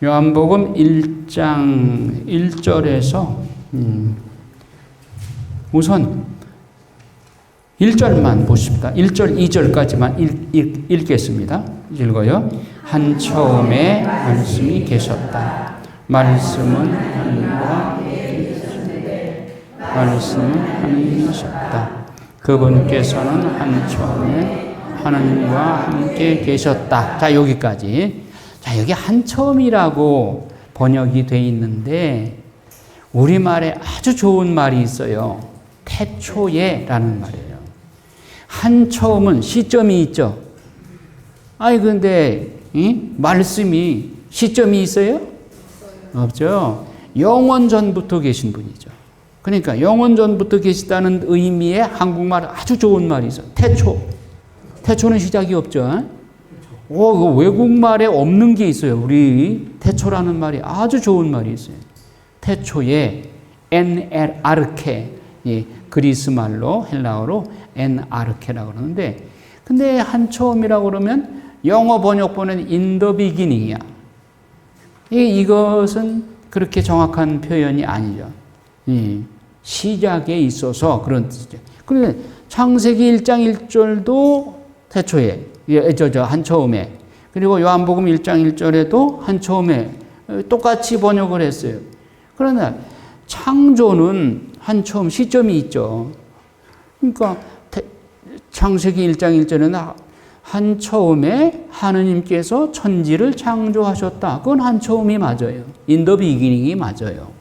요한복음 1장 1절에서 우선 1절만 보십시다. 1절, 2절까지만 읽겠습니다. 읽어요. 한 처음에 말씀이 계셨다. 말씀은 하나님과 계셨는데 말씀은 하나님이셨다. 그분께서는 한 처음에 하나님과 함께 계셨다. 자, 여기까지. 자, 여기 한 처음이라고 번역이 돼 있는데 우리말에 아주 좋은 말이 있어요. 태초에라는 말이에요. 한 처음은 시점이 있죠. 아니 근데 말씀이 시점이 있어요? 없죠. 영원 전부터 계신 분이죠. 그러니까 영원 전부터 계시다는 의미의 한국말 아주 좋은 말이 있어요. 태초. 태초는 시작이 없죠. 외국말에 없는 게 있어요. 우리 태초라는 말이 아주 좋은 말이 있어요. 태초에 엔아르케, 그리스 말로 헬라어로 엔아르케라고 그러는데, 근데 한 처음이라고 그러면 영어 번역본은 in the beginning이야. 이것은 그렇게 정확한 표현이 아니죠. 시작에 있어서 그런 뜻이죠. 그런데 창세기 1장 1절도 태초에, 한 처음에, 그리고 요한복음 1장 1절에도 한 처음에 똑같이 번역을 했어요. 그러나 창조는 한 처음 시점이 있죠. 그러니까 창세기 1장 1절에는 한 처음에 하느님께서 천지를 창조하셨다. 그건 한 처음이 맞아요. in the beginning이 맞아요.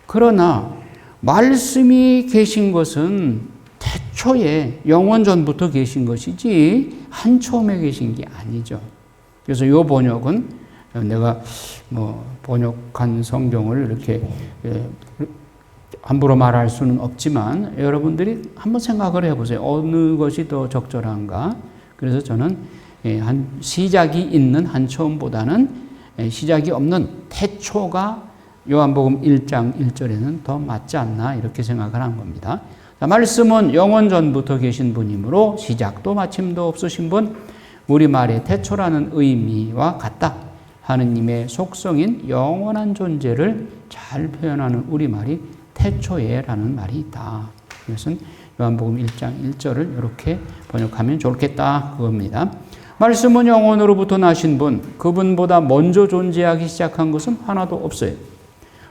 그러나 말씀이 계신 것은 태초에 영원 전부터 계신 것이지 한 처음에 계신 게 아니죠. 그래서 이 번역은 내가 번역한 성경을 이렇게 함부로 말할 수는 없지만 여러분들이 한번 생각을 해보세요. 어느 것이 더 적절한가? 그래서 저는 한 시작이 있는 한 처음보다는 시작이 없는 태초가 요한복음 1장 1절에는 더 맞지 않나 이렇게 생각을 한 겁니다. 자, 말씀은 영원 전부터 계신 분이므로 시작도 마침도 없으신 분, 우리말의 태초라는 의미와 같다. 하느님의 속성인 영원한 존재를 잘 표현하는 우리말이 태초에라는 말이 있다. 이것은 요한복음 1장 1절을 이렇게 번역하면 좋겠다 그겁니다. 말씀은 영원으로부터 나신 분, 그분보다 먼저 존재하기 시작한 것은 하나도 없어요.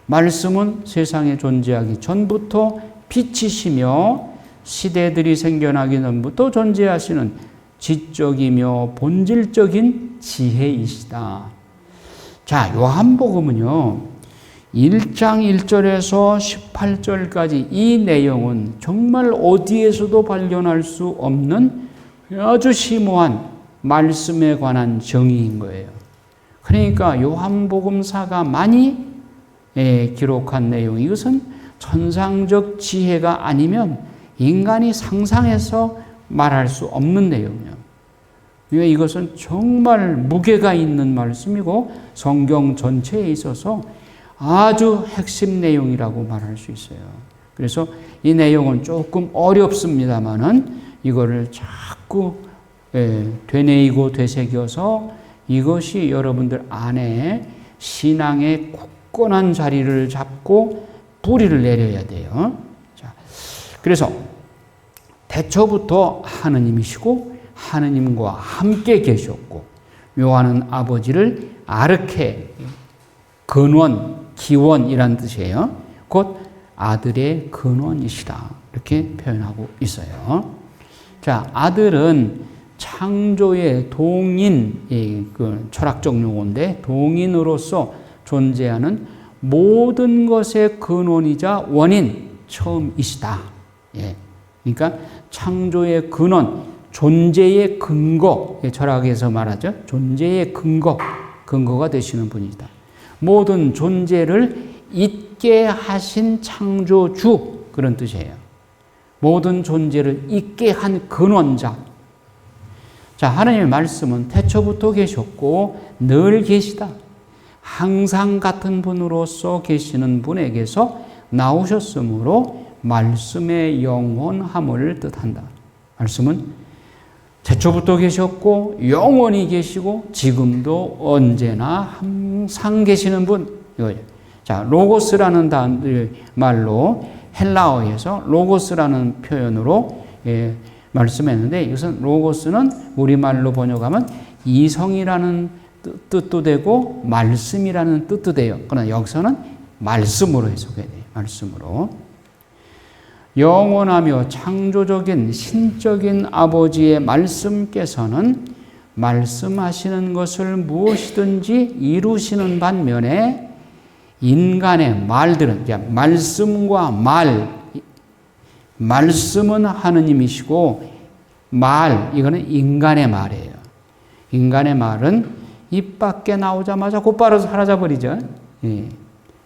말씀은 세상에 존재하기 전부터 빛이시며 시대들이 생겨나기 전부터 존재하시는 지적이며 본질적인 지혜이시다. 자, 요한복음은요, 1장 1절에서 18절까지 이 내용은 정말 어디에서도 발견할 수 없는 아주 심오한 말씀에 관한 정의인 거예요. 그러니까 요한복음사가 많이 기록한 내용, 이것은 천상적 지혜가 아니면 인간이 상상해서 말할 수 없는 내용이에요. 그러니까 이것은 정말 무게가 있는 말씀이고 성경 전체에 있어서 아주 핵심 내용이라고 말할 수 있어요. 그래서 이 내용은 조금 어렵습니다만은 이거를 자꾸 되뇌이고 되새겨서 이것이 여러분들 안에 신앙의 굳건한 자리를 잡고 뿌리를 내려야 돼요. 자, 그래서 태초부터 하느님이시고 하느님과 함께 계셨고 묘하는 아버지를 아르케, 근원, 기원이란 뜻이에요. 곧 아들의 근원이시다. 이렇게 표현하고 있어요. 자, 아들은 창조의 동인, 그 철학적 용어인데 동인으로서 존재하는 모든 것의 근원이자 원인, 처음이시다. 그러니까 창조의 근원, 존재의 근거, 철학에서 말하죠. 존재의 근거가 되시는 분이다. 모든 존재를 있게 하신 창조주, 그런 뜻이에요. 모든 존재를 있게 한 근원자. 자, 하나님의 말씀은 태초부터 계셨고 늘 계시다. 항상 같은 분으로서 계시는 분에게서 나오셨으므로 말씀의 영원함을 뜻한다. 말씀은 태초부터 계셨고 영원히 계시고 지금도 언제나 항상 계시는 분. 이거예요. 자, 로고스라는 말로 헬라어에서 로고스라는 표현으로 말씀했는데 이것은 로고스는 우리말로 번역하면 이성이라는 뜻도 되고 말씀이라는 뜻도 돼요. 그러나 여기서는 말씀으로 해석해야 돼요. 말씀으로. 영원하며 창조적인 신적인 아버지의 말씀께서는 말씀하시는 것을 무엇이든지 이루시는 반면에 인간의 말들은, 말씀과 말씀은 하느님이시고 이거는 인간의 말이에요. 인간의 말은 입 밖에 나오자마자 곧바로 사라져버리죠. 예.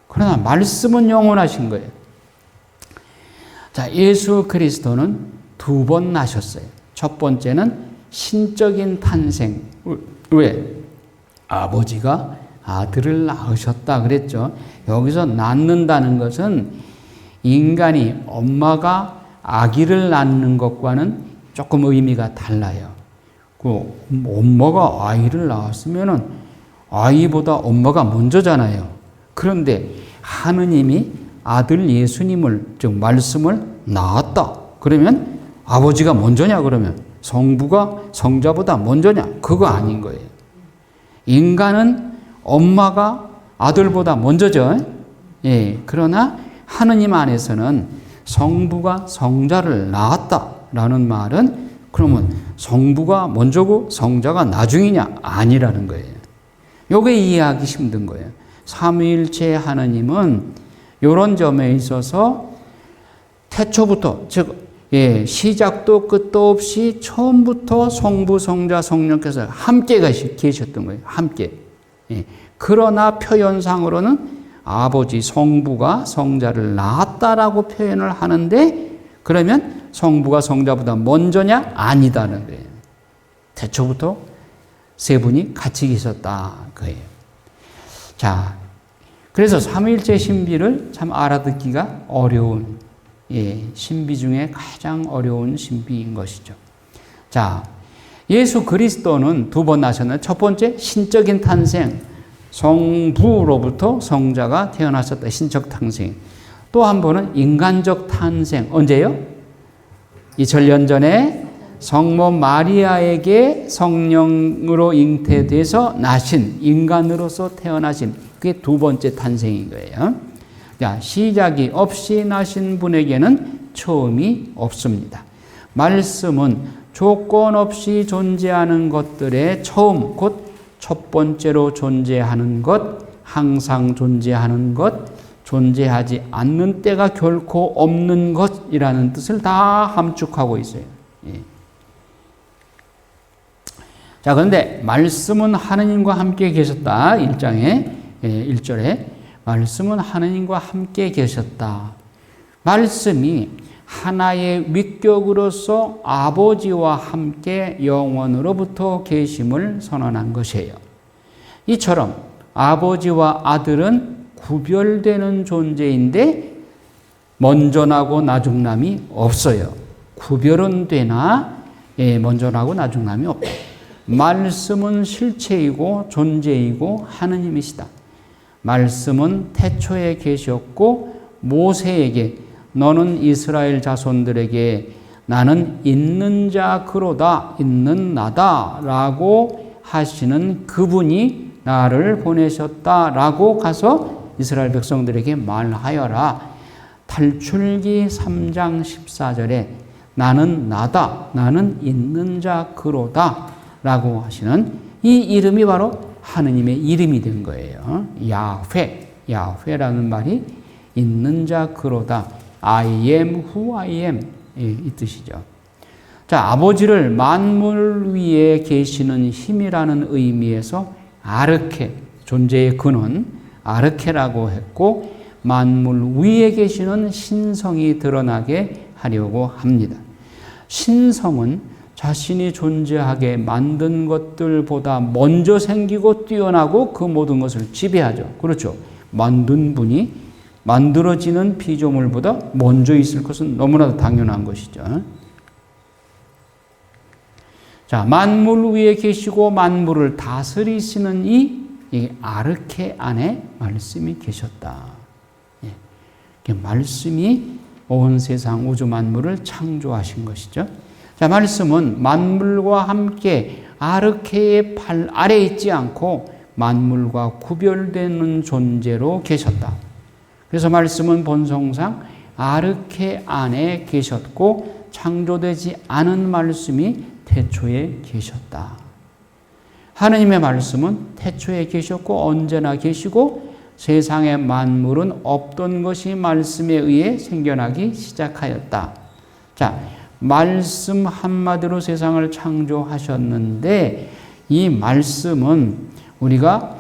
그러나 말씀은 영원하신 거예요. 자, 예수 그리스도는 2번 나셨어요. 첫 번째는 신적인 탄생. 왜? 아버지가 아들을 낳으셨다 그랬죠. 여기서 낳는다는 것은 인간이 엄마가 아기를 낳는 것과는 조금 의미가 달라요. 그 엄마가 아이를 낳았으면은 아이보다 엄마가 먼저잖아요. 그런데 하느님이 아들 예수님을, 즉 말씀을 낳았다. 그러면 아버지가 먼저냐? 그러면 성부가 성자보다 먼저냐? 그거 아닌 거예요. 인간은 엄마가 아들보다 먼저죠. 예. 그러나 하느님 안에서는 성부가 성자를 낳았다라는 말은 그러면 성부가 먼저고 성자가 나중이냐? 아니라는 거예요. 요게 이해하기 힘든 거예요. 삼위일체 하느님은 이런 점에 있어서 태초부터, 즉 시작도 끝도 없이 처음부터 성부, 성자, 성령께서 함께 계셨던 거예요. 함께. 그러나 표현상으로는 아버지 성부가 성자를 낳았다라고 표현을 하는데 그러면 성부가 성자보다 먼저냐? 아니다는 거예요. 태초부터 세 분이 같이 계셨다 그예요. 자, 그래서 삼위일체 신비를 참 알아듣기가 어려운 신비 중에 가장 어려운 신비인 것이죠. 자, 예수 그리스도는 2번 나셨는데 첫 번째 신적인 탄생, 성부로부터 성자가 태어나셨다. 신적 탄생. 또 한 번은 인간적 탄생. 언제요? 2000년 전에 성모 마리아에게 성령으로 잉태돼서 나신, 인간으로서 태어나신, 그게 2번째 탄생인 거예요. 자, 시작이 없이 나신 분에게는 처음이 없습니다. 말씀은 조건 없이 존재하는 것들의 처음, 곧 첫 번째로 존재하는 것, 항상 존재하는 것, 존재하지 않는 때가 결코 없는 것이라는 뜻을 다 함축하고 있어요. 예. 자, 그런데 말씀은 하느님과 함께 계셨다. 1장에 1절에 말씀은 하느님과 함께 계셨다. 말씀이 하나의 위격으로서 아버지와 함께 영원으로부터 계심을 선언한 것이에요. 이처럼 아버지와 아들은 구별되는 존재인데 먼저 나고 나중 남이 없어요. 구별은 되나 먼저 나고 나중 남이 없다. 말씀은 실체이고 존재이고 하느님이시다. 말씀은 태초에 계셨고 모세에게 너는 이스라엘 자손들에게 나는 있는 자 그로다, 있는 나다 라고 하시는 그분이 나를 보내셨다라고 가서 이스라엘 백성들에게 말하여라. 탈출기 3장 14절에 나는 나다, 나는 있는 자 그로다 라고 하시는 이 이름이 바로 하느님의 이름이 된 거예요. 야훼라는 말이 있는 자 그로다. I am who I am 이 뜻이죠. 자, 아버지를 만물 위에 계시는 힘이라는 의미에서 아르케, 존재의 근원 아르케라고 했고 만물 위에 계시는 신성이 드러나게 하려고 합니다. 신성은 자신이 존재하게 만든 것들보다 먼저 생기고 뛰어나고 그 모든 것을 지배하죠. 그렇죠. 만든 분이 만들어지는 피조물보다 먼저 있을 것은 너무나도 당연한 것이죠. 자, 만물 위에 계시고 만물을 다스리시는 이 아르케 안에 말씀이 계셨다. 예. 말씀이 온 세상 우주 만물을 창조하신 것이죠. 자, 말씀은 만물과 함께 아르케의 발 아래 있지 않고 만물과 구별되는 존재로 계셨다. 그래서 말씀은 본성상 아르케 안에 계셨고 창조되지 않은 말씀이 태초에 계셨다. 하느님의 말씀은 태초에 계셨고 언제나 계시고 세상의 만물은 없던 것이 말씀에 의해 생겨나기 시작하였다. 자, 말씀 한마디로 세상을 창조하셨는데 이 말씀은 우리가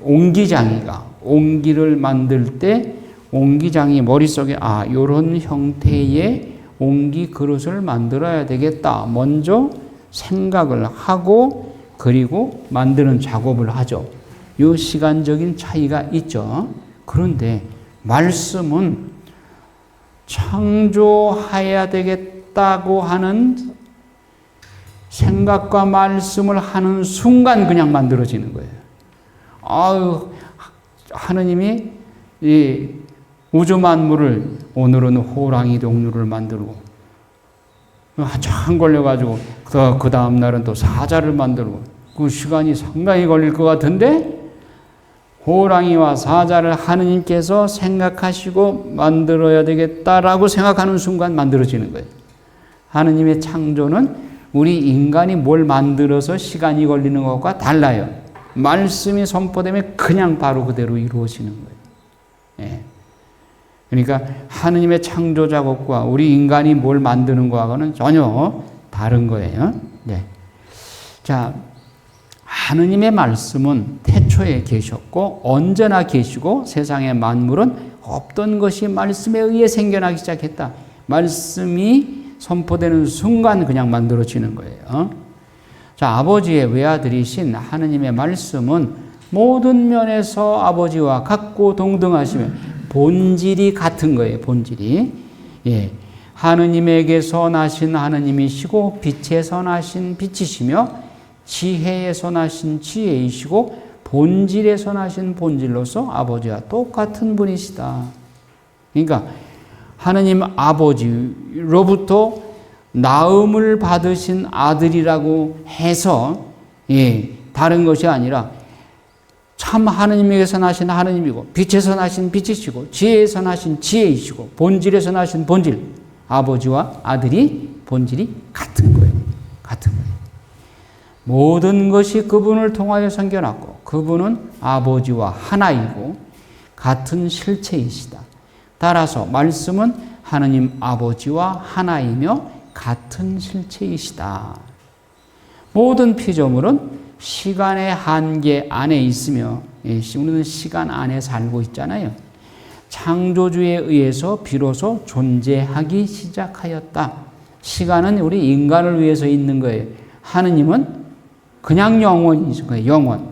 옹기장이가 옹기를 만들 때 옹기장이 머릿속에 이런 형태의 옹기 그릇을 만들어야 되겠다. 먼저 생각을 하고 그리고 만드는 작업을 하죠. 이 시간적인 차이가 있죠. 그런데 말씀은 창조해야 되겠다고 하는 생각과 말씀을 하는 순간 그냥 만들어지는 거예요. 하느님이 이 우주 만물을 오늘은 호랑이 동류를 만들고 한참 걸려가지고 그 다음 날은 또 사자를 만들고 그 시간이 상당히 걸릴 것 같은데 호랑이와 사자를 하느님께서 생각하시고 만들어야 되겠다라고 생각하는 순간 만들어지는 거예요. 하느님의 창조는 우리 인간이 뭘 만들어서 시간이 걸리는 것과 달라요. 말씀이 선포되면 그냥 바로 그대로 이루어지는 거예요. 예. 그러니까 하느님의 창조 작업과 우리 인간이 뭘 만드는 거하고는 전혀 다른 거예요. 네. 자, 하느님의 말씀은 태초에 계셨고 언제나 계시고 세상의 만물은 없던 것이 말씀에 의해 생겨나기 시작했다. 말씀이 선포되는 순간 그냥 만들어지는 거예요. 자, 아버지의 외아들이신 하느님의 말씀은 모든 면에서 아버지와 같고 동등하시며 본질이 같은 거예요. 본질이. 예. 하느님에게서 나신 하느님이시고 빛에서 나신 빛이시며 지혜에서 나신 지혜이시고 본질에서 나신 본질로서 아버지와 똑같은 분이시다. 그러니까 하느님 아버지로부터 낳음을 받으신 아들이라고 해서 다른 것이 아니라 참 하느님에게서 나신 하느님이고 빛에서 나신 빛이시고 지혜에서 나신 지혜이시고 본질에서 나신 본질, 아버지와 아들이 본질이 같은 거예요. 같은 거예요. 모든 것이 그분을 통하여 생겨났고 그분은 아버지와 하나이고 같은 실체이시다. 따라서 말씀은 하느님 아버지와 하나이며 같은 실체이시다. 모든 피조물은 시간의 한계 안에 있으며 우리는 시간 안에 살고 있잖아요. 창조주에 의해서 비로소 존재하기 시작하였다. 시간은 우리 인간을 위해서 있는 거예요. 하느님은 그냥 영원이죠. 영원.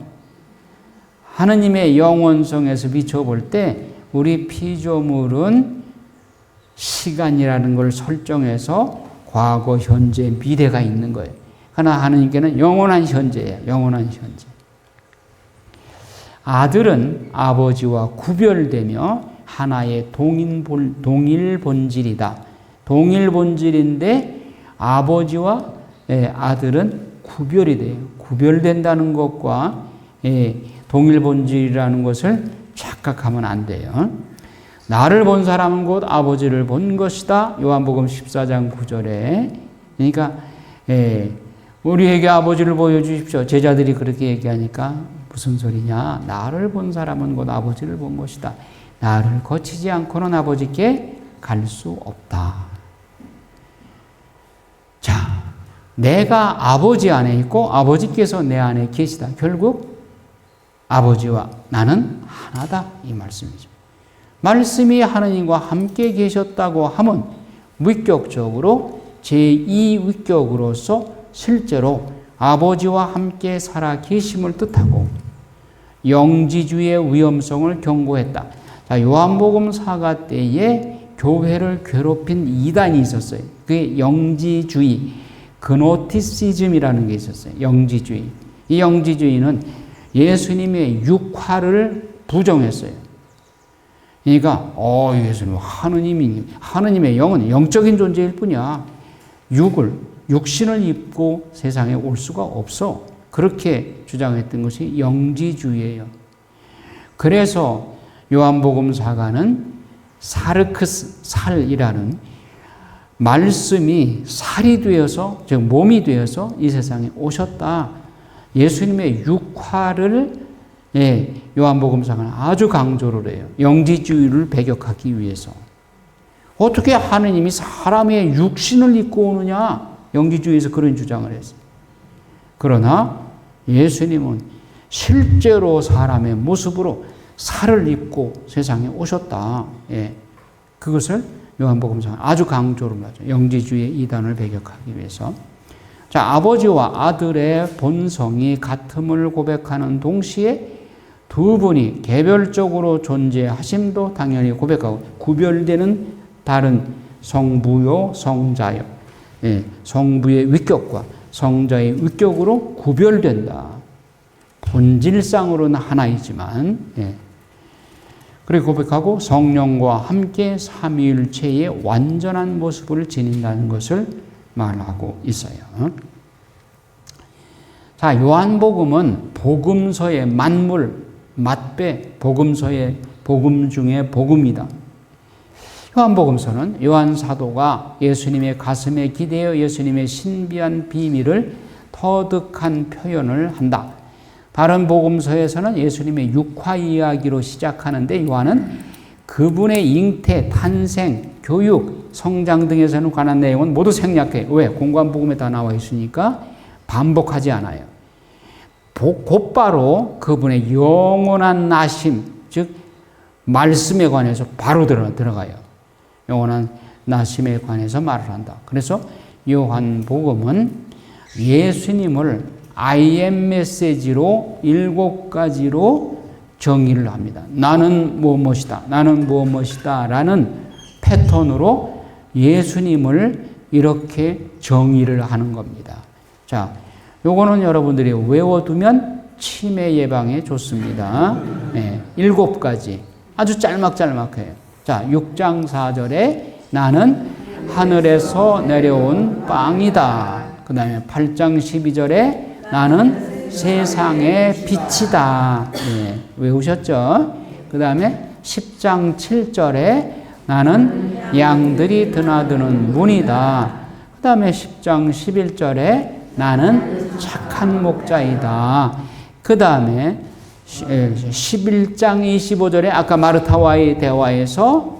하느님의 영원성에서 비춰볼 때 우리 피조물은 시간이라는 걸 설정해서 과거, 현재, 미래가 있는 거예요. 그러나 하느님께는 영원한 현재예요. 영원한 현재. 아들은 아버지와 구별되며 하나의 동일 본질이다. 동일 본질인데 아버지와 아들은 구별이 돼요. 구별된다는 것과 동일 본질이라는 것을 착각하면 안 돼요. 나를 본 사람은 곧 아버지를 본 것이다. 요한복음 14장 9절에. 그러니까 우리에게 아버지를 보여주십시오. 제자들이 그렇게 얘기하니까 무슨 소리냐. 나를 본 사람은 곧 아버지를 본 것이다. 나를 거치지 않고는 아버지께 갈 수 없다. 자, 내가 아버지 안에 있고 아버지께서 내 안에 계시다. 결국 아버지와 나는 하나다. 이 말씀이죠. 말씀이 하느님과 함께 계셨다고 하면 위격적으로 제2위격으로서 실제로 아버지와 함께 살아 계심을 뜻하고 영지주의 위험성을 경고했다. 자, 요한복음 사가 때에 교회를 괴롭힌 이단이 있었어요. 그게 영지주의. 그노티시즘이라는 게 있었어요. 영지주의. 이 영지주의는 예수님의 육화를 부정했어요. 그러니까 예수님 하느님의 영은 영적인 존재일 뿐이야. 육신을 입고 세상에 올 수가 없어. 그렇게 주장했던 것이 영지주의예요. 그래서 요한복음사가는 살이라는 말씀이 살이 되어서, 즉 몸이 되어서 이 세상에 오셨다. 예수님의 육화를 요한복음사가는 아주 강조를 해요. 영지주의를 배격하기 위해서. 어떻게 하느님이 사람의 육신을 입고 오느냐? 영지주의에서 그런 주장을 했어요. 그러나 예수님은 실제로 사람의 모습으로 살을 입고 세상에 오셨다. 그것을 요한복음사는 아주 강조를 하죠. 영지주의의 이단을 배격하기 위해서. 자, 아버지와 아들의 본성이 같음을 고백하는 동시에 두 분이 개별적으로 존재하심도 당연히 고백하고, 구별되는 다른 성부요, 성자요. 성부의 위격과 성자의 위격으로 구별된다. 본질상으로는 하나이지만, 그리고 고백하고 성령과 함께 삼위일체의 완전한 모습을 지닌다는 것을 말하고 있어요. 자, 요한복음은 복음서의 맛배, 복음서의 복음 중에 복음이다. 요한복음서는 요한 사도가 예수님의 가슴에 기대어 예수님의 신비한 비밀을 터득한 표현을 한다. 다른 복음서에서는 예수님의 육화 이야기로 시작하는데, 요한은 그분의 잉태, 탄생, 교육, 성장 등에서는 관한 내용은 모두 생략해요. 왜? 공관복음에 다 나와 있으니까 반복하지 않아요. 곧바로 그분의 영원한 나심, 즉 말씀에 관해서 바로 들어가요. 영원한 나심에 관해서 말을 한다. 그래서 요한복음은 예수님을 I am 메시지로 7가지로 정의를 합니다. 나는 무엇이다, 나는 무엇이다 라는 패턴으로 예수님을 이렇게 정의를 하는 겁니다. 자, 요거는 여러분들이 외워두면 치매 예방에 좋습니다. 7가지. 아주 짤막해요. 자, 6장 4절에 나는 하늘에서 내려온 빵이다. 그 다음에 8장 12절에 나는 세상의 빛이다. 외우셨죠? 그 다음에 10장 7절에 나는 양들이 드나드는 문이다. 그 다음에 10장 11절에 나는 착한 목자이다. 그 다음에 11장 25절에 아까 마르타와의 대화에서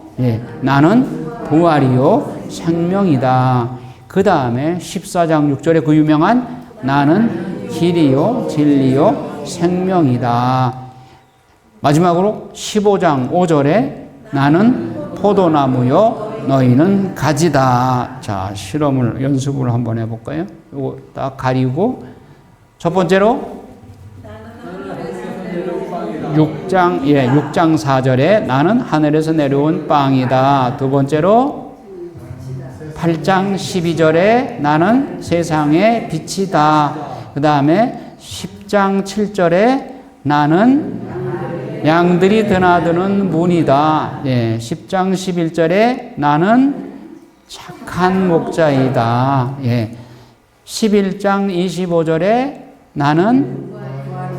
나는 부활이요 생명이다. 그 다음에 14장 6절에 그 유명한 나는 길이요 진리요 생명이다. 마지막으로 15장 5절에 나는 포도나무요 너희는 가지다. 자, 연습을 한번 해볼까요? 이거 딱 가리고, 첫 번째로 6장 4절에 나는 하늘에서 내려온 빵이다. 두 번째로 8장 12절에 나는 세상의 빛이다. 그 다음에 10장 7절에 나는 양들이 드나드는 문이다. 10장 11절에 나는 착한 목자이다. 11장 25절에 나는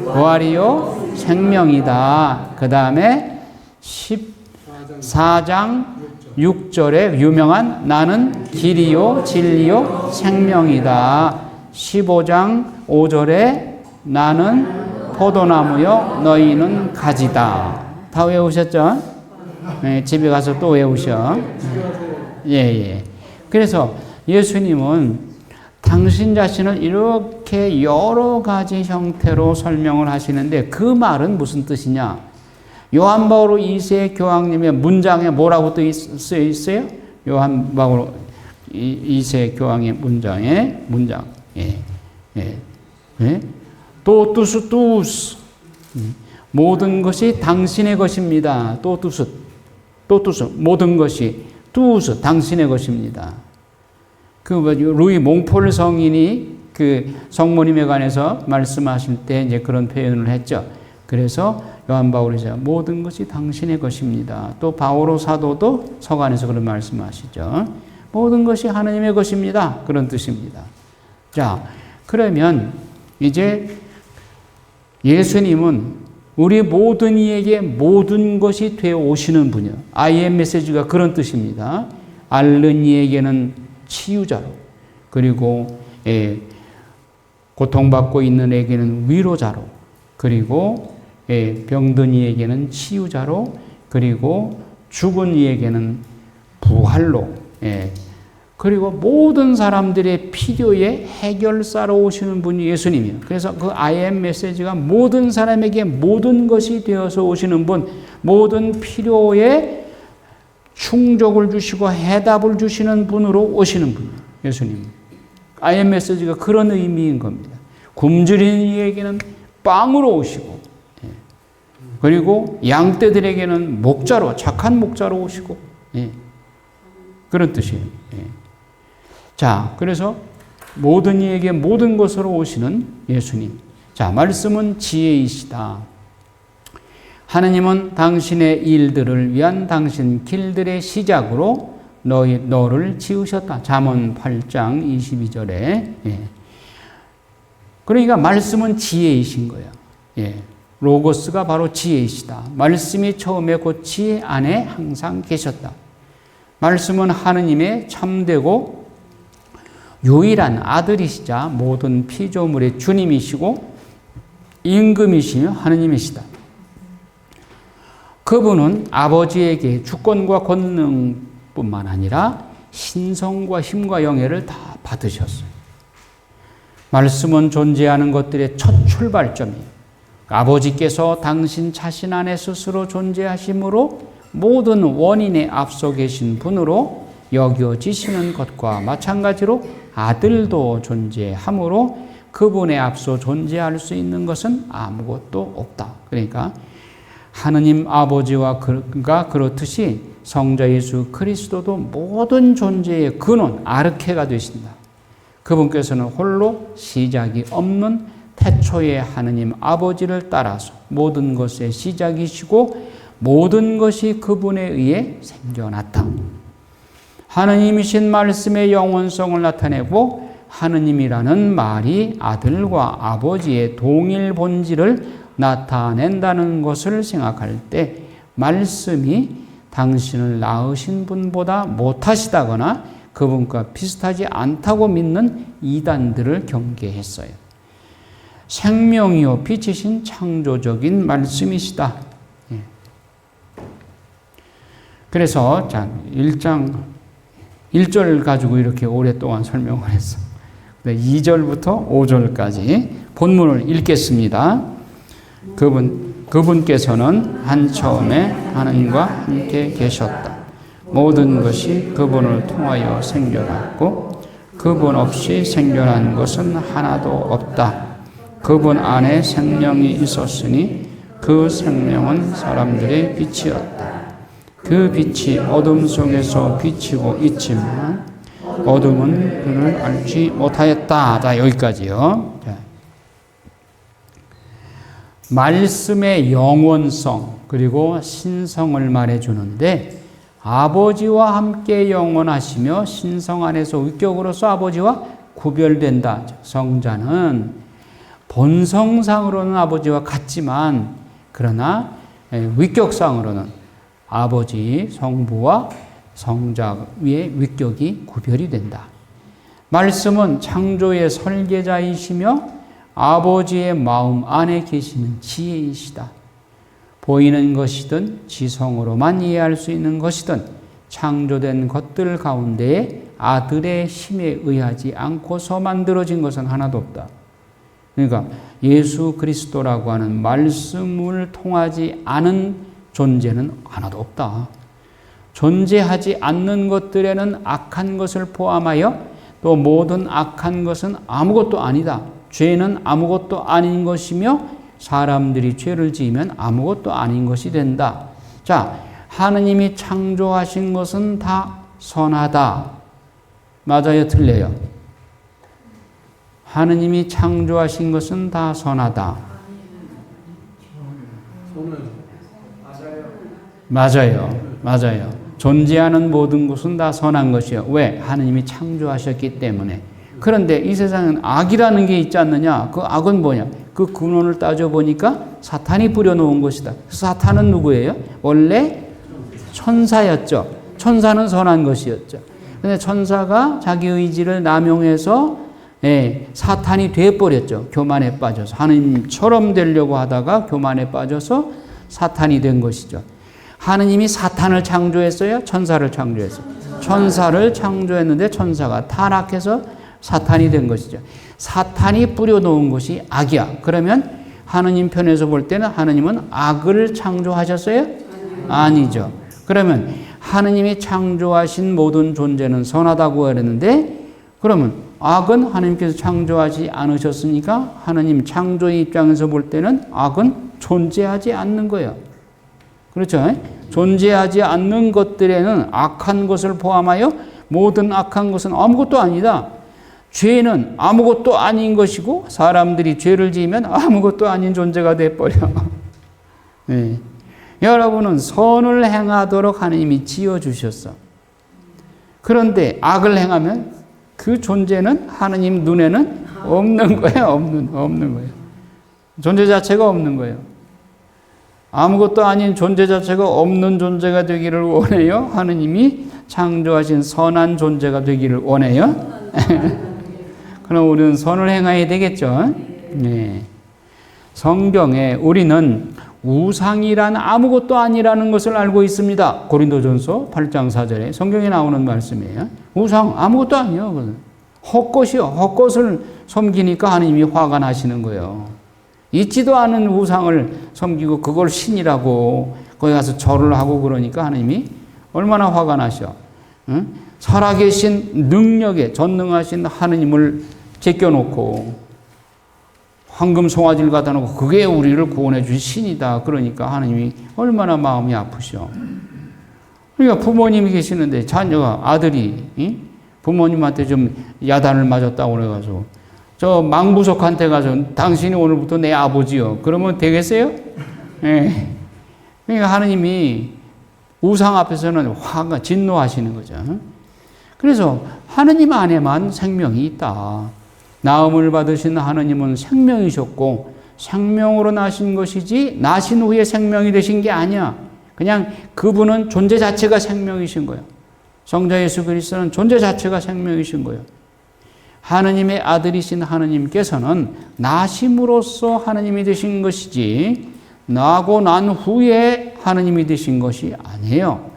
부활이요 생명이다. 그 다음에 14장 6절에 유명한 나는 길이요 진리요 생명이다. 15장 5절에 나는 포도나무요 너희는 가지다. 다 외우셨죠? 집에 가서 또 외우셔. 그래서 예수님은 당신 자신을 이렇게 여러 가지 형태로 설명을 하시는데, 그 말은 무슨 뜻이냐? 요한 바오로 2세 교황님의 문장에 뭐라고 쓰여 있어요? 요한 바오로 2세 교황의 문장. 또투스 투스. 모든 것이 당신의 것입니다. 또투스 모든 것이 투스 당신의 것입니다. 루이 몽폴 성인이 그 성모님에 관해서 말씀하실 때 이제 그런 표현을 했죠. 그래서 요한 바울이죠. 모든 것이 당신의 것입니다. 또 바오로 사도도 서간에서 그런 말씀하시죠. 모든 것이 하나님의 것입니다. 그런 뜻입니다. 자, 그러면 이제 예수님은 우리 모든 이에게 모든 것이 되어 오시는 분이요. I am 메시지가 그런 뜻입니다. 앓는 이에게는 치유자로, 그리고 고통받고 있는 이에게는 위로자로, 그리고 병든 이에게는 치유자로, 그리고 죽은 이에게는 부활로, 그리고 모든 사람들의 필요의 해결사로 오시는 분이 예수님이에요. 그래서 그 I am 메시지가 모든 사람에게 모든 것이 되어서 오시는 분, 모든 필요에 충족을 주시고 해답을 주시는 분으로 오시는 분이에요. 예수님. I am 메시지가 그런 의미인 겁니다. 굶주린 이에게는 빵으로 오시고, 그리고 양떼들에게는 목자로, 착한 목자로 오시고, 그런 뜻이에요. 자, 그래서 모든 이에게 모든 것으로 오시는 예수님. 자, 말씀은 지혜이시다. 하느님은 당신의 일들을 위한 당신 길들의 시작으로 너를 지으셨다. 잠언 8장 22절에. 그러니까 말씀은 지혜이신 거예요. 로고스가 바로 지혜이시다. 말씀이 처음에 그 지혜 안에 항상 계셨다. 말씀은 하느님의 참되고 유일한 아들이시자 모든 피조물의 주님이시고 임금이시며 하느님이시다. 그분은 아버지에게 주권과 권능뿐만 아니라 신성과 힘과 영예를 다 받으셨어요. 말씀은 존재하는 것들의 첫 출발점이에요. 아버지께서 당신 자신 안에 스스로 존재하심으로 모든 원인에 앞서 계신 분으로 여겨지시는 것과 마찬가지로 아들도 존재하므로 그분에 앞서 존재할 수 있는 것은 아무것도 없다. 그러니까 하느님 아버지와 그가 그렇듯이 성자 예수 그리스도도 모든 존재의 근원, 아르케가 되신다. 그분께서는 홀로 시작이 없는 태초의 하느님 아버지를 따라서 모든 것의 시작이시고 모든 것이 그분에 의해 생겨났다. 하느님이신 말씀의 영원성을 나타내고 하느님이라는 말이 아들과 아버지의 동일 본질을 나타낸다는 것을 생각할 때 말씀이 당신을 낳으신 분보다 못하시다거나 그분과 비슷하지 않다고 믿는 이단들을 경계했어요. 생명이요 빛이신 창조적인 말씀이시다. 그래서 자, 1절 가지고 이렇게 오랫동안 설명을 했어. 2절부터 5절까지 본문을 읽겠습니다. 그분께서는 한 처음에 하느님과 함께 계셨다. 모든 것이 그분을 통하여 생겨났고 그분 없이 생겨난 것은 하나도 없다. 그분 안에 생명이 있었으니 그 생명은 사람들의 빛이었다. 그 빛이 어둠 속에서 비치고 있지만 어둠은 그를 알지 못하였다. 자, 여기까지요. 자. 말씀의 영원성 그리고 신성을 말해주는데 아버지와 함께 영원하시며 신성 안에서 위격으로서 아버지와 구별된다. 성자는 본성상으로는 아버지와 같지만 그러나 위격상으로는 아버지 성부와 성자의 위격이 구별이 된다. 말씀은 창조의 설계자이시며 아버지의 마음 안에 계시는 지혜이시다. 보이는 것이든 지성으로만 이해할 수 있는 것이든 창조된 것들 가운데에 아들의 힘에 의하지 않고서 만들어진 것은 하나도 없다. 그러니까 예수 그리스도라고 하는 말씀을 통하지 않은 존재는 하나도 없다. 존재하지 않는 것들에는 악한 것을 포함하여 또 모든 악한 것은 아무것도 아니다. 죄는 아무것도 아닌 것이며 사람들이 죄를 지으면 아무것도 아닌 것이 된다. 자, 하느님이 창조하신 것은 다 선하다. 맞아요, 틀려요? 하느님이 창조하신 것은 다 선하다. 맞아요. 맞아요. 존재하는 모든 것은 다 선한 것이요. 왜? 하느님이 창조하셨기 때문에. 그런데 이 세상은 악이라는 게 있지 않느냐? 그 악은 뭐냐? 그 근원을 따져보니까 사탄이 뿌려놓은 것이다. 사탄은 누구예요? 원래 천사였죠. 천사는 선한 것이었죠. 근데 천사가 자기 의지를 남용해서 사탄이 되어버렸죠. 교만에 빠져서. 하느님처럼 되려고 하다가 교만에 빠져서 사탄이 된 것이죠. 하느님이 사탄을 창조했어요? 천사를 창조했어요? 천사를 창조했는데 천사가 타락해서 사탄이 된 것이죠. 사탄이 뿌려놓은 것이 악이야. 그러면 하느님 편에서 볼 때는 하느님은 악을 창조하셨어요? 아니죠. 그러면 하느님이 창조하신 모든 존재는 선하다고 했는데 그러면 악은 하느님께서 창조하지 않으셨으니까 하느님 창조의 입장에서 볼 때는 악은 존재하지 않는 거예요. 그렇죠? 존재하지 않는 것들에는 악한 것을 포함하여 모든 악한 것은 아무것도 아니다. 죄는 아무것도 아닌 것이고 사람들이 죄를 지으면 아무것도 아닌 존재가 돼버려. 네. 여러분은 선을 행하도록 하나님이 지어주셨어. 그런데 악을 행하면 그 존재는 하나님 눈에는 없는 거예요. 없는 거예요. 존재 자체가 없는 거예요. 아무것도 아닌 존재 자체가 없는 존재가 되기를 원해요? 하느님이 창조하신 선한 존재가 되기를 원해요? 그럼 우리는 선을 행해야 되겠죠? 네. 성경에 우리는 우상이란 아무것도 아니라는 것을 알고 있습니다. 고린도전서 8장 4절에 성경에 나오는 말씀이에요. 우상 아무것도 아니에요. 헛것이요. 헛것을 섬기니까 하느님이 화가 나시는 거예요. 있지도 않은 우상을 섬기고 그걸 신이라고 거기 가서 절을 하고 그러니까 하나님이 얼마나 화가 나셔. 응? 살아계신 능력에 전능하신 하느님을 제껴놓고 황금 송아지를 갖다 놓고 그게 우리를 구원해 주신 신이다. 그러니까 하나님이 얼마나 마음이 아프셔. 그러니까 부모님이 계시는데 자녀가 아들이 부모님한테 좀 야단을 맞았다고 그래가지고 저 망부석한테 가서 당신이 오늘부터 내 아버지요. 그러면 되겠어요? 네. 그러니까 하느님이 우상 앞에서는 화가 진노하시는 거죠. 그래서 하느님 안에만 생명이 있다. 나음을 받으신 하느님은 생명이셨고 생명으로 나신 것이지 나신 후에 생명이 되신 게 아니야. 그냥 그분은 존재 자체가 생명이신 거예요. 성자 예수 그리스도는 존재 자체가 생명이신 거예요. 하느님의 아들이신 하느님께서는 나심으로써 하느님이 되신 것이지 나고 난 후에 하느님이 되신 것이 아니에요.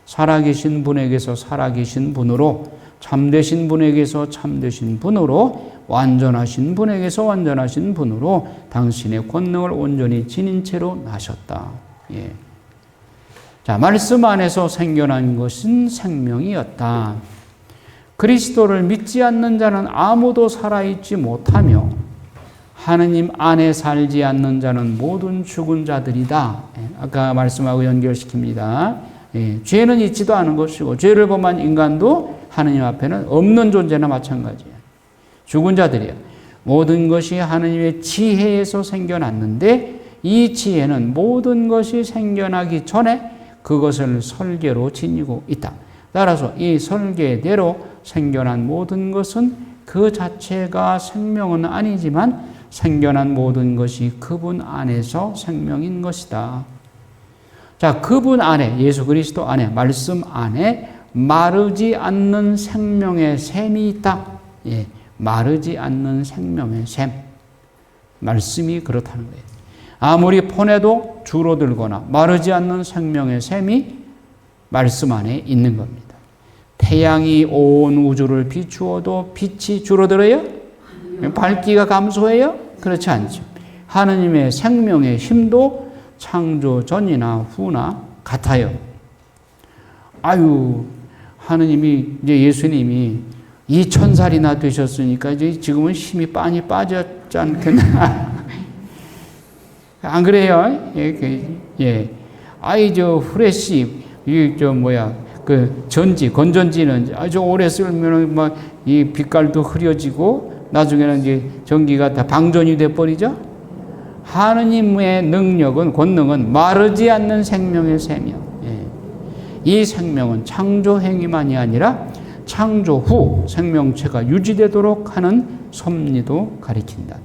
살아계신 분에게서 살아계신 분으로 참되신 분에게서 참되신 분으로 완전하신 분에게서 완전하신 분으로 당신의 권능을 온전히 지닌 채로 나셨다. 예. 자, 말씀 안에서 생겨난 것은 생명이었다. 그리스도를 믿지 않는 자는 아무도 살아있지 못하며 하느님 안에 살지 않는 자는 모든 죽은 자들이다. 아까 말씀하고 연결시킵니다. 죄는 있지도 않은 것이고 죄를 범한 인간도 하느님 앞에는 없는 존재나 마찬가지야. 죽은 자들이야. 모든 것이 하느님의 지혜에서 생겨났는데 이 지혜는 모든 것이 생겨나기 전에 그것을 설계로 지니고 있다. 따라서 이 설계대로 생겨난 모든 것은 그 자체가 생명은 아니지만 생겨난 모든 것이 그분 안에서 생명인 것이다. 자, 그분 안에, 예수 그리스도 안에, 말씀 안에 마르지 않는 생명의 샘이 있다. 예, 마르지 않는 생명의 샘. 말씀이 그렇다는 거예요. 아무리 포내도 줄어들거나 마르지 않는 생명의 샘이 말씀 안에 있는 겁니다. 태양이 온 우주를 비추어도 빛이 줄어들어요? 밝기가 감소해요? 그렇지 않죠. 하느님의 생명의 힘도 창조 전이나 후나 같아요. 아유, 하느님이 이제 예수님이 2000살이나 되셨으니까 이제 지금은 힘이 많이 빠졌지 않겠나? 안 그래요? 예. 아이, 후레쉬, 그 전지, 건전지는 아주 오래 쓰면 막 이 빛깔도 흐려지고 나중에는 이제 전기가 다 방전이 돼 버리죠. 하느님의 능력은, 권능은 마르지 않는 생명의 생명. 예. 이 생명은 창조 행위만이 아니라 창조 후 생명체가 유지되도록 하는 섭리도 가리킨다.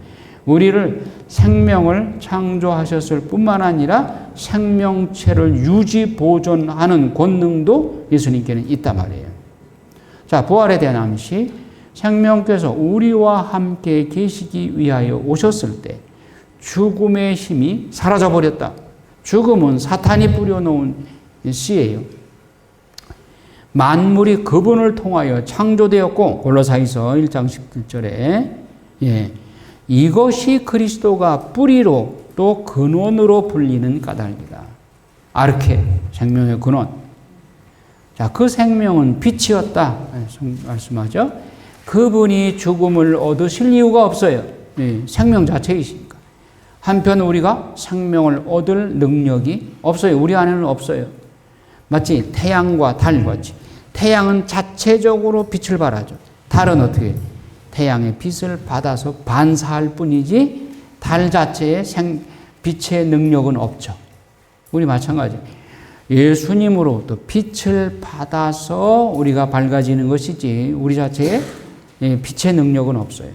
우리를 생명을 창조하셨을 뿐만 아니라 생명체를 유지 보존하는 권능도 예수님께는 있단 말이에요. 자, 부활에 대한 암시. 생명께서 우리와 함께 계시기 위하여 오셨을 때 죽음의 힘이 사라져 버렸다. 죽음은 사탄이 뿌려놓은 씨예요. 만물이 그분을 통하여 창조되었고, 골로새서 1장 17절에 예, 이것이 그리스도가 뿌리로 또 근원으로 불리는 까닭이다. 아르케, 생명의 근원. 자, 그 생명은 빛이었다 말씀하죠. 그분이 죽음을 얻으실 이유가 없어요. 예, 생명 자체이시니까. 한편 우리가 생명을 얻을 능력이 없어요. 우리 안에는 없어요. 마치 태양과 달같이. 태양은 자체적으로 빛을 발하죠. 달은 어떻게? 태양의 빛을 받아서 반사할 뿐이지 달 자체의 빛의 능력은 없죠. 우리 마찬가지. 예수님으로부터 빛을 받아서 우리가 밝아지는 것이지 우리 자체의 빛의 능력은 없어요.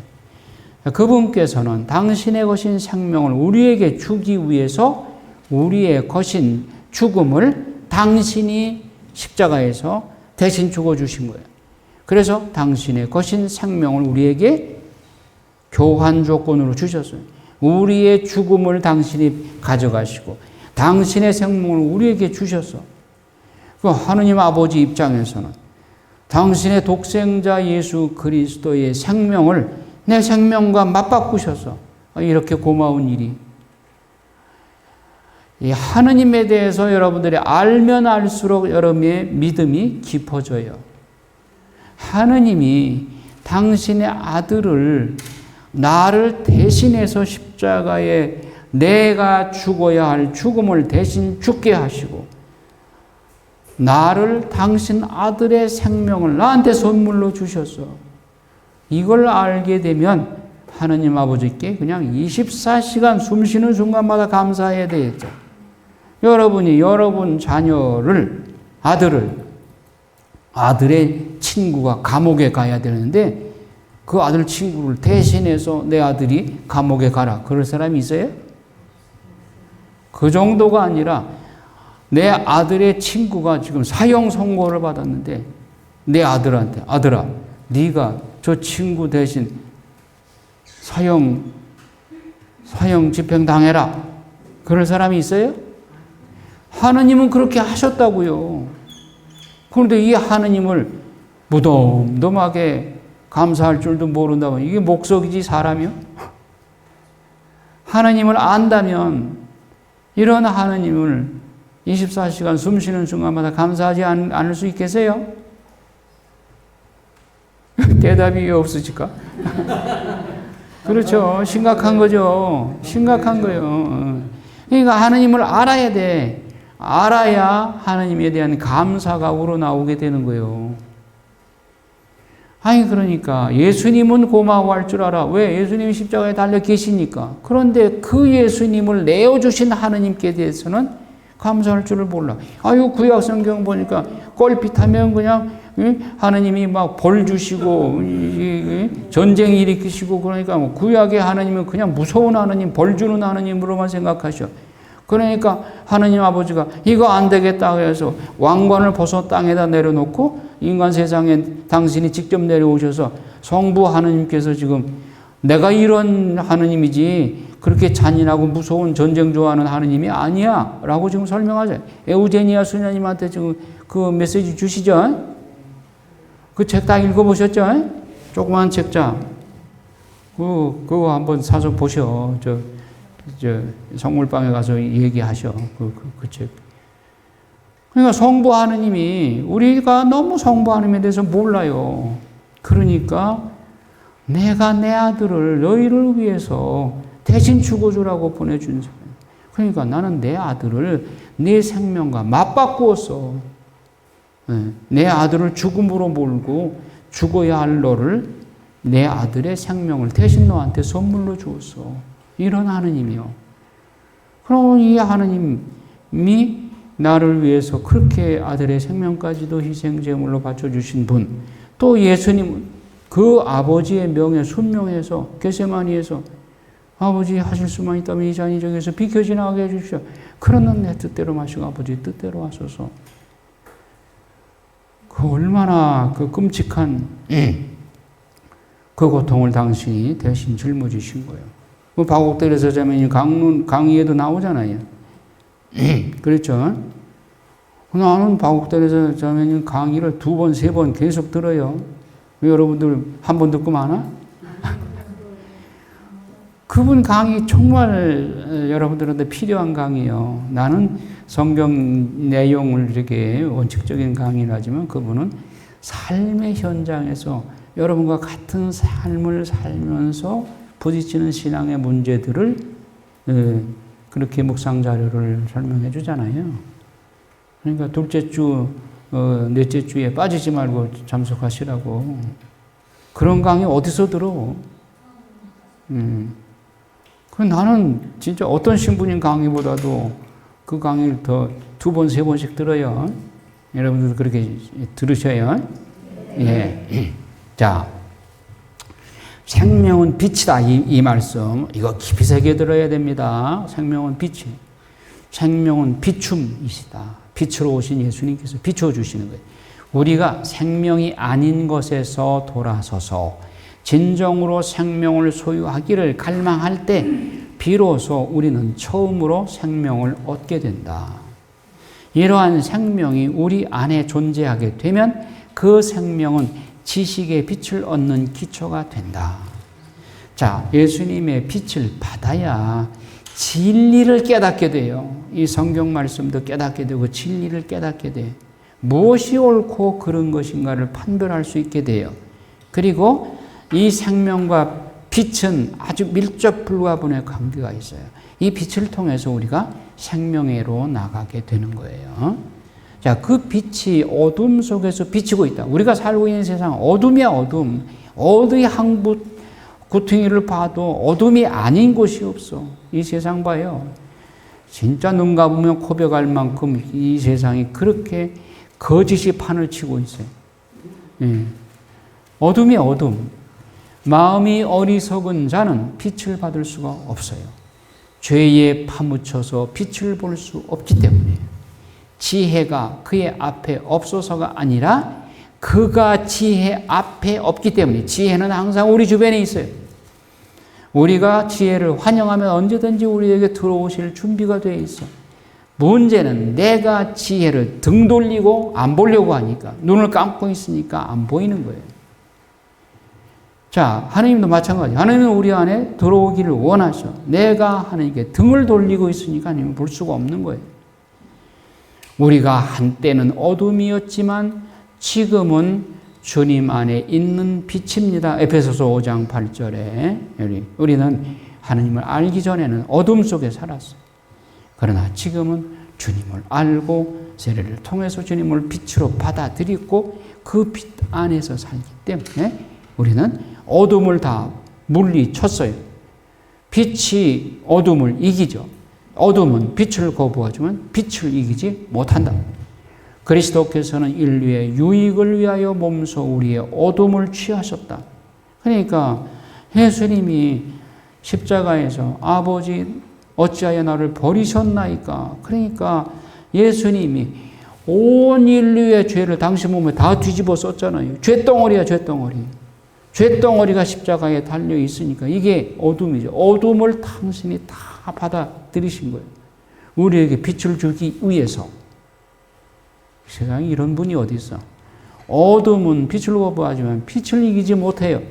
그분께서는 당신의 거신 생명을 우리에게 주기 위해서 우리의 거신 죽음을 당신이 십자가에서 대신 죽어주신 거예요. 그래서 당신의 거신 생명을 우리에게 교환 조건으로 주셨어요. 우리의 죽음을 당신이 가져가시고 당신의 생명을 우리에게 주셨어. 그 하느님 아버지 입장에서는 당신의 독생자 예수 그리스도의 생명을 내 생명과 맞바꾸셔서 이렇게 고마운 일이. 이 하느님에 대해서 여러분들이 알면 알수록 여러분의 믿음이 깊어져요. 하느님이 당신의 아들을 나를 대신해서 십자가에 내가 죽어야 할 죽음을 대신 죽게 하시고 나를 당신 아들의 생명을 나한테 선물로 주셨어. 이걸 알게 되면 하느님 아버지께 그냥 24시간 숨 쉬는 순간마다 감사해야 되겠죠. 여러분이 여러분 자녀를, 아들의 친구가 감옥에 가야 되는데 그 아들 친구를 대신해서 내 아들이 감옥에 가라. 그럴 사람이 있어요? 그 정도가 아니라 내 아들의 친구가 지금 사형 선고를 받았는데 내 아들한테 아들아 네가 저 친구 대신 사형 집행당해라. 그럴 사람이 있어요? 하느님은 그렇게 하셨다고요. 그런데 이 하느님을 무덤덤하게 감사할 줄도 모른다면 이게 목석이지 사람이요? 하느님을 안다면 이런 하느님을 24시간 숨 쉬는 순간마다 감사하지 않을 수 있겠어요? 대답이 왜 없으실까? 그렇죠. 심각한 거죠. 심각한 거예요. 그러니까 하느님을 알아야 돼. 알아야 하느님에 대한 감사가 우러나오게 되는 거예요. 아니 그러니까 예수님은 고마워할 줄 알아. 왜? 예수님이 십자가에 달려 계시니까. 그런데 그 예수님을 내어주신 하느님께 대해서는 감사할 줄을 몰라. 아유 구약 성경 보니까 껄핏하면 그냥 하느님이 막 벌 주시고 전쟁 일으키시고 그러니까 구약의 하느님은 그냥 무서운 하느님, 벌 주는 하느님으로만 생각하셔. 그러니까 하느님 아버지가 이거 안 되겠다 해서 왕관을 벗어 땅에다 내려놓고 인간 세상에 당신이 직접 내려오셔서 성부 하느님께서 지금 내가 이런 하느님이지 그렇게 잔인하고 무서운 전쟁 좋아하는 하느님이 아니야 라고 지금 설명하죠. 에우제니아 수녀님한테 지금 그 메시지 주시죠. 그 책 다 읽어보셨죠? 조그만 책자. 그거 한번 사서 보셔. 저 성물방에 가서 얘기하셔. 그 책. 그러니까 성부 하느님이 우리가 너무 성부 하느님에 대해서 몰라요. 그러니까 내가 내 아들을 너희를 위해서 대신 죽어주라고 보내준 사람. 그러니까 나는 내 아들을 내 생명과 맞바꾸었어. 내 아들을 죽음으로 몰고 죽어야 할 너를 내 아들의 생명을 대신 너한테 선물로 주었어. 이런 하느님이요. 그럼 이 하느님이 나를 위해서 그렇게 아들의 생명까지도 희생제물로 바쳐주신 분, 또 예수님 그 아버지의 명에 순명해서 겟세마니에서 아버지 하실 수만 있다면 이 잔이 저기서 비켜지나가게 해주십시오. 그러는 내 뜻대로 마시고 아버지 뜻대로 하소서. 그 얼마나 그 끔찍한 그 고통을 당신이 대신 짊어지신 거예요. 그 바곡들에서 자면 강의에도 나오잖아요. 그렇죠? 나는 바곡들에서 자면 강의를 2번, 3번 계속 들어요. 여러분들 한 번 듣고 마나? 그분 강의 정말 여러분들한테 필요한 강의요. 나는 성경 내용을 이렇게 원칙적인 강의를 하지만 그분은 삶의 현장에서 여러분과 같은 삶을 살면서 부딪히는 신앙의 문제들을 그렇게 묵상 자료를 설명해 주잖아요. 그러니까 둘째 주, 넷째 주에 빠지지 말고 참석하시라고. 그런 강의 어디서 들어? 나는 진짜 어떤 신부님 강의보다도 그 강의를 더 2번, 3번씩 들어요. 여러분들도 그렇게 들으셔요. 예. 자, 생명은 빛이다. 이 말씀. 이거 깊이 새겨 들어야 됩니다. 생명은 빛이. 생명은 비춤이시다. 빛으로 오신 예수님께서 비춰주시는 거예요. 우리가 생명이 아닌 것에서 돌아서서 진정으로 생명을 소유하기를 갈망할 때 비로소 우리는 처음으로 생명을 얻게 된다. 이러한 생명이 우리 안에 존재하게 되면 그 생명은 지식의 빛을 얻는 기초가 된다. 자, 예수님의 빛을 받아야 진리를 깨닫게 돼요. 이 성경 말씀도 깨닫게 되고 진리를 깨닫게 돼요. 무엇이 옳고 그른 것인가를 판별할 수 있게 돼요. 그리고 이 생명과 빛은 아주 밀접 불가분의 관계가 있어요. 이 빛을 통해서 우리가 생명회로 나가게 되는 거예요. 자, 그 빛이 어둠 속에서 비치고 있다. 우리가 살고 있는 세상 어둠이야, 어둠. 어디 한 구퉁이를 봐도 어둠이 아닌 곳이 없어. 이 세상 봐요. 진짜 눈 감으면 고백할 만큼 이 세상이 그렇게 거짓이 판을 치고 있어요. 어둠이야, 어둠. 마음이 어리석은 자는 빛을 받을 수가 없어요. 죄에 파묻혀서 빛을 볼 수 없기 때문에 지혜가 그의 앞에 없어서가 아니라 그가 지혜 앞에 없기 때문에 지혜는 항상 우리 주변에 있어요. 우리가 지혜를 환영하면 언제든지 우리에게 들어오실 준비가 되어 있어. 문제는 내가 지혜를 등 돌리고 안 보려고 하니까 눈을 감고 있으니까 안 보이는 거예요. 자, 하나님도 마찬가지. 하나님은 우리 안에 들어오기를 원하셔. 내가 하나님께 등을 돌리고 있으니까 하나님은 볼 수가 없는 거예요. 우리가 한때는 어둠이었지만 지금은 주님 안에 있는 빛입니다. 에베소서 5장 8절에 우리는 하나님을 알기 전에는 어둠 속에 살았어요. 그러나 지금은 주님을 알고 세례를 통해서 주님을 빛으로 받아들이고 그 빛 안에서 살기 때문에 우리는 어둠을 다 물리쳤어요. 빛이 어둠을 이기죠. 어둠은 빛을 거부하지만 빛을 이기지 못한다. 그리스도께서는 인류의 유익을 위하여 몸소 우리의 어둠을 취하셨다. 그러니까 예수님이 십자가에서 아버지 어찌하여 나를 버리셨나이까. 그러니까 예수님이 온 인류의 죄를 당신 몸에 다 뒤집어 썼잖아요. 죄덩어리야, 죄덩어리. 죄덩어리가 십자가에 달려 있으니까 이게 어둠이죠. 어둠을 당신이 다 받아들이신 거예요. 우리에게 빛을 주기 위해서. 세상에 이런 분이 어디 있어? 어둠은 빛을 거부하지만 빛을 이기지 못해요.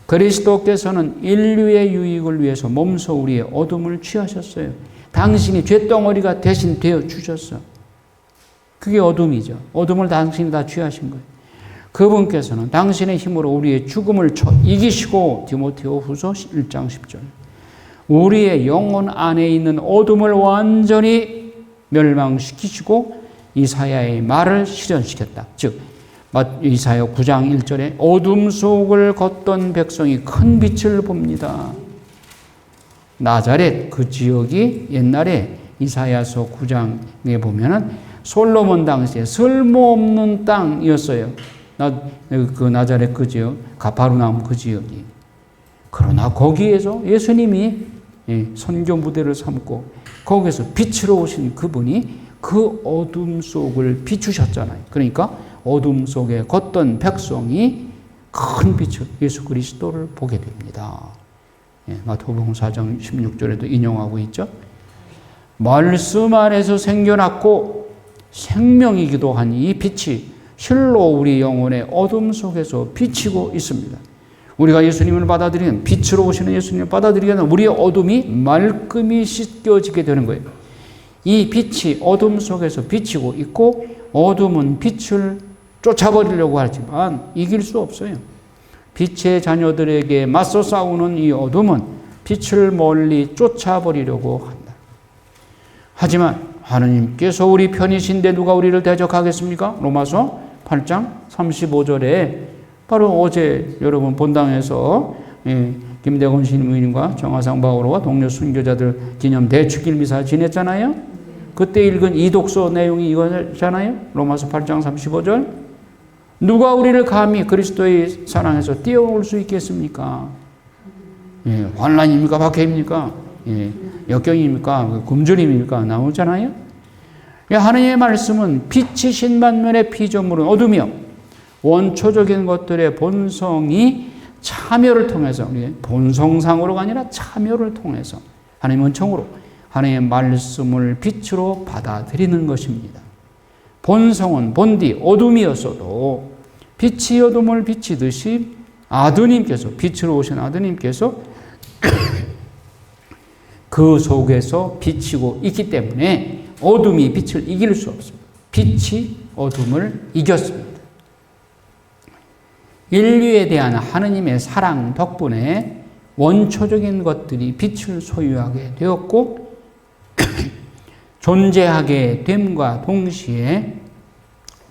그리스도께서는 인류의 유익을 위해서 몸소 우리의 어둠을 취하셨어요. 당신이 죄덩어리가 대신 되어 주셨어. 그게 어둠이죠. 어둠을 당신이 다 취하신 거예요. 그분께서는 당신의 힘으로 우리의 죽음을 이기시고 디모데오 후서 1장 10절 우리의 영혼 안에 있는 어둠을 완전히 멸망시키시고 이사야의 말을 실현시켰다. 즉 이사야 9장 1절에 어둠 속을 걷던 백성이 큰 빛을 봅니다. 나자렛 그 지역이 옛날에 이사야서 9장에 보면은 솔로몬 당시에 쓸모없는 땅이었어요. 그 나자렛 그 지역, 가파르나움 그 지역이. 그러나 거기에서 예수님이 선교 무대를 삼고 거기에서 빛으로 오신 그분이 그 어둠 속을 비추셨잖아요. 그러니까 어둠 속에 걷던 백성이 큰 빛을 예수 그리스도를 보게 됩니다. 마태복음 4장 16절에도 인용하고 있죠. 말씀 안에서 생겨났고 생명이기도 한 이 빛이 실로 우리 영혼의 어둠 속에서 비치고 있습니다. 우리가 예수님을 받아들이는 빛으로 오시는 예수님을 받아들이게 되면 우리의 어둠이 말끔히 씻겨지게 되는 거예요. 이 빛이 어둠 속에서 비치고 있고 어둠은 빛을 쫓아버리려고 하지만 이길 수 없어요. 빛의 자녀들에게 맞서 싸우는 이 어둠은 빛을 멀리 쫓아버리려고 한다. 하지만 하느님께서 우리 편이신데 누가 우리를 대적하겠습니까? 로마서 8장 35절에 바로 어제 여러분 본당에서 김대건 신부님과 정화상 바오로와 동료 순교자들 기념 대축일 미사 지냈잖아요. 그때 읽은 이 독서 내용이 이거잖아요. 로마서 8장 35절. 누가 우리를 감히 그리스도의 사랑에서 띄어올 수 있겠습니까? 환난입니까? 박해입니까? 역경입니까? 굶주림입니까? 나오잖아요. 하느님의 말씀은 빛이신 반면에 피조물은 어두며 원초적인 것들의 본성이 참여를 통해서 본성상으로가 아니라 참여를 통해서 하나님의 은총으로 하나님의 말씀을 빛으로 받아들이는 것입니다. 본성은 본디 어둠이었어도 빛이 어둠을 비치듯이 아드님께서 빛으로 오신 아드님께서 그 속에서 비치고 있기 때문에 어둠이 빛을 이길 수 없습니다. 빛이 어둠을 이겼습니다. 인류에 대한 하느님의 사랑 덕분에 원초적인 것들이 빛을 소유하게 되었고 존재하게 됨과 동시에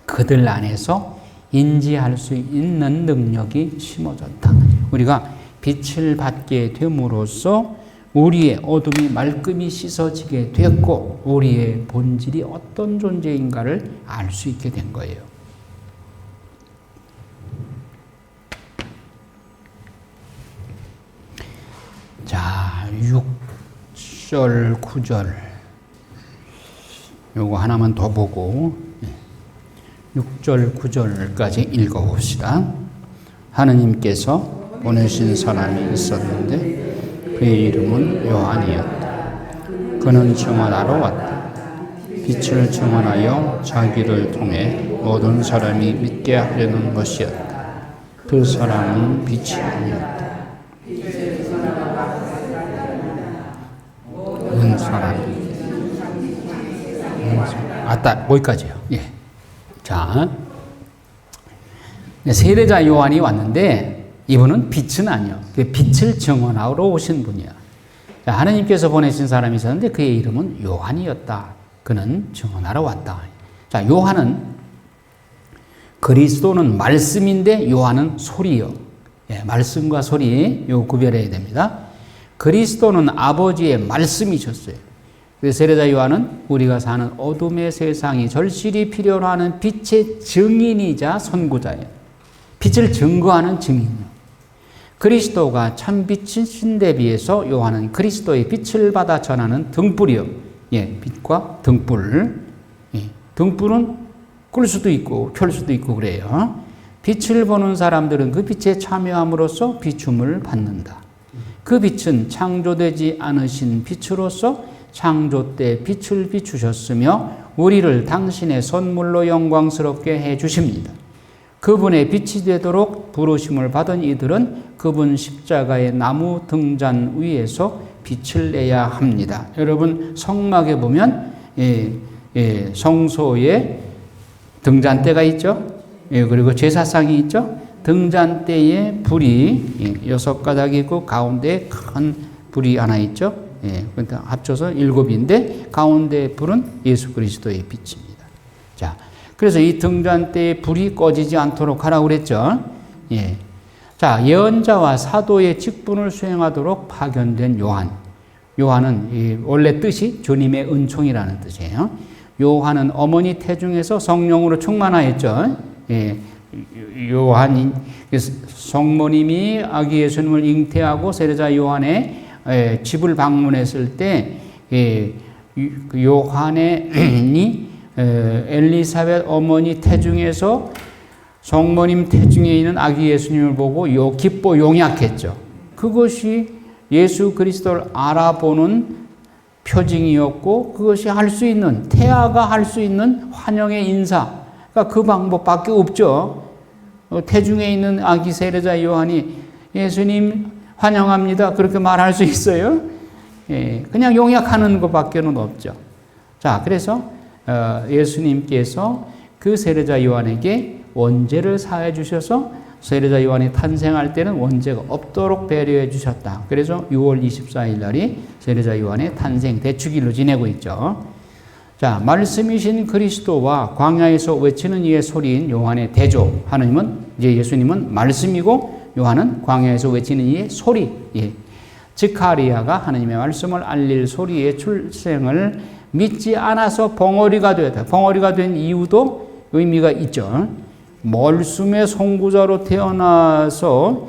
그들 안에서 인지할 수 있는 능력이 심어졌다. 우리가 빛을 받게 됨으로써 우리의 어둠이 말끔히 씻어지게 됐고 우리의 본질이 어떤 존재인가를 알 수 있게 된 거예요. 자, 6절, 9절 요거 하나만 더 보고 6절, 9절까지 읽어봅시다. 하느님께서 보내신 사람이 있었는데 그의 이름은 요한이었다. 그는 증언하러 왔다. 빛을 증언하여 자기를 통해 모든 사람이 믿게 하려는 것이었다. 그 사람은 빛이 아니었다. 은 사람이 아따 거기까지요. 예. 자, 세례자 요한이 왔는데 이분은 빛은 아니요. 빛을 증언하러 오신 분이야. 하느님께서 보내신 사람이 있었는데 그의 이름은 요한이었다. 그는 증언하러 왔다. 자, 요한은 그리스도는 말씀인데 요한은 소리요. 예, 말씀과 소리 요 구별해야 됩니다. 그리스도는 아버지의 말씀이셨어요. 세례자 요한은 우리가 사는 어둠의 세상이 절실히 필요로 하는 빛의 증인이자 선구자예요. 빛을 증거하는 증인이요. 그리스도가 참 빛이신 데 비해서 요한은 그리스도의 빛을 받아 전하는 등불이요. 예, 빛과 등불. 예, 등불은 끌 수도 있고 켤 수도 있고 그래요. 빛을 보는 사람들은 그 빛에 참여함으로써 비춤을 받는다. 그 빛은 창조되지 않으신 빛으로서 창조 때 빛을 비추셨으며 우리를 당신의 선물로 영광스럽게 해 주십니다. 그분의 빛이 되도록 부르심을 받은 이들은 그분 십자가의 나무 등잔 위에서 빛을 내야 합니다. 여러분 성막에 보면 성소에 등잔대가 있죠. 그리고 제사상이 있죠. 등잔대에 불이 6가닥이 있고 가운데 큰 불이 하나 있죠. 합쳐서 7인데 가운데 불은 예수 그리스도의 빛입니다. 자, 그래서 이 등잔 때에 불이 꺼지지 않도록 하라고 그랬죠. 예. 자, 예언자와 사도의 직분을 수행하도록 파견된 요한. 요한은 원래 뜻이 주님의 은총이라는 뜻이에요. 요한은 어머니 태중에서 성령으로 충만하였죠. 예. 요한이 성모님이 아기 예수님을 잉태하고 세례자 요한의 집을 방문했을 때 요한이 엘리사벳 어머니 태중에서 성모님 태중에 있는 아기 예수님을 보고 기뻐 용약했죠. 그것이 예수 그리스도를 알아보는 표징이었고 그것이 할 수 있는 태아가 할 수 있는 환영의 인사. 그러니까 그 방법밖에 없죠. 태중에 있는 아기 세례자 요한이 예수님 환영합니다. 그렇게 말할 수 있어요? 예, 그냥 용약하는 것밖에는 없죠. 자, 그래서 예수님께서 그 세례자 요한에게 원죄를 사해 주셔서 세례자 요한이 탄생할 때는 원죄가 없도록 배려해 주셨다. 그래서 6월 24일 날이 세례자 요한의 탄생 대축일로 지내고 있죠. 자, 말씀이신 그리스도와 광야에서 외치는 이의 소리인 요한의 대조. 하나님은 이제 예수님은 말씀이고 요한은 광야에서 외치는 이의 소리. 예. 스가랴가 하나님의 말씀을 알릴 소리의 출생을 믿지 않아서 벙어리가 되었다. 벙어리가 된 이유도 의미가 있죠. 멀숨의 선구자로 태어나서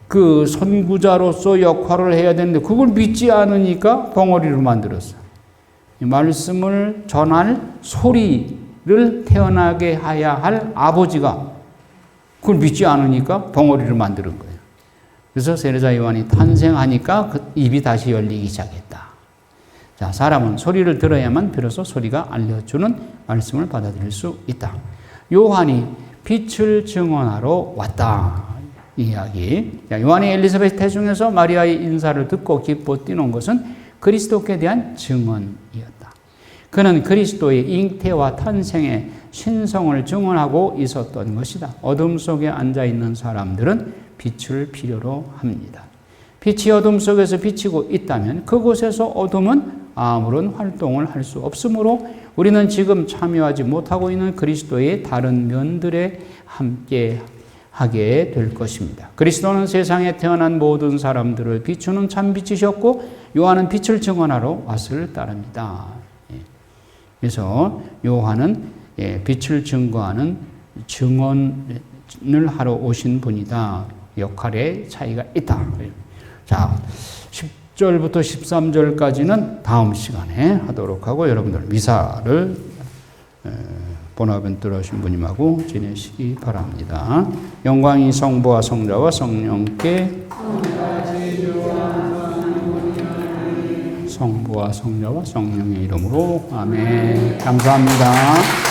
그 선구자로서 역할을 해야 되는데 그걸 믿지 않으니까 벙어리로 만들었어요. 말씀을 전할 소리를 태어나게 해야 할 아버지가 그걸 믿지 않으니까 벙어리로 만드는 거예요. 그래서 세례자 요한이 탄생하니까 그 입이 다시 열리기 시작했다. 자, 사람은 소리를 들어야만 비로소 소리가 알려주는 말씀을 받아들일 수 있다. 요한이 빛을 증언하러 왔다. 이 이야기. 요한이 엘리사벳 태중에서 마리아의 인사를 듣고 기뻐 뛰는 것은 그리스도께 대한 증언이었다. 그는 그리스도의 잉태와 탄생의 신성을 증언하고 있었던 것이다. 어둠 속에 앉아있는 사람들은 빛을 필요로 합니다. 빛이 어둠 속에서 비치고 있다면 그곳에서 어둠은 아무런 활동을 할 수 없으므로 우리는 지금 참여하지 못하고 있는 그리스도의 다른 면들에 함께 하게 될 것입니다. 그리스도는 세상에 태어난 모든 사람들을 비추는 참 빛이셨고 요한은 빛을 증언하러 왔을 따릅니다. 그래서 요한은 빛을 증거하는 증언을 하러 오신 분이다. 역할의 차이가 있다. 자, 10절부터 13절까지는 다음 시간에 하도록 하고 여러분들 미사를 보나벤투라 신부님하고 지내시기 바랍니다. 영광이 성부와 성자와 성령께 성부와 성자와 성령의 이름으로 아멘. 감사합니다.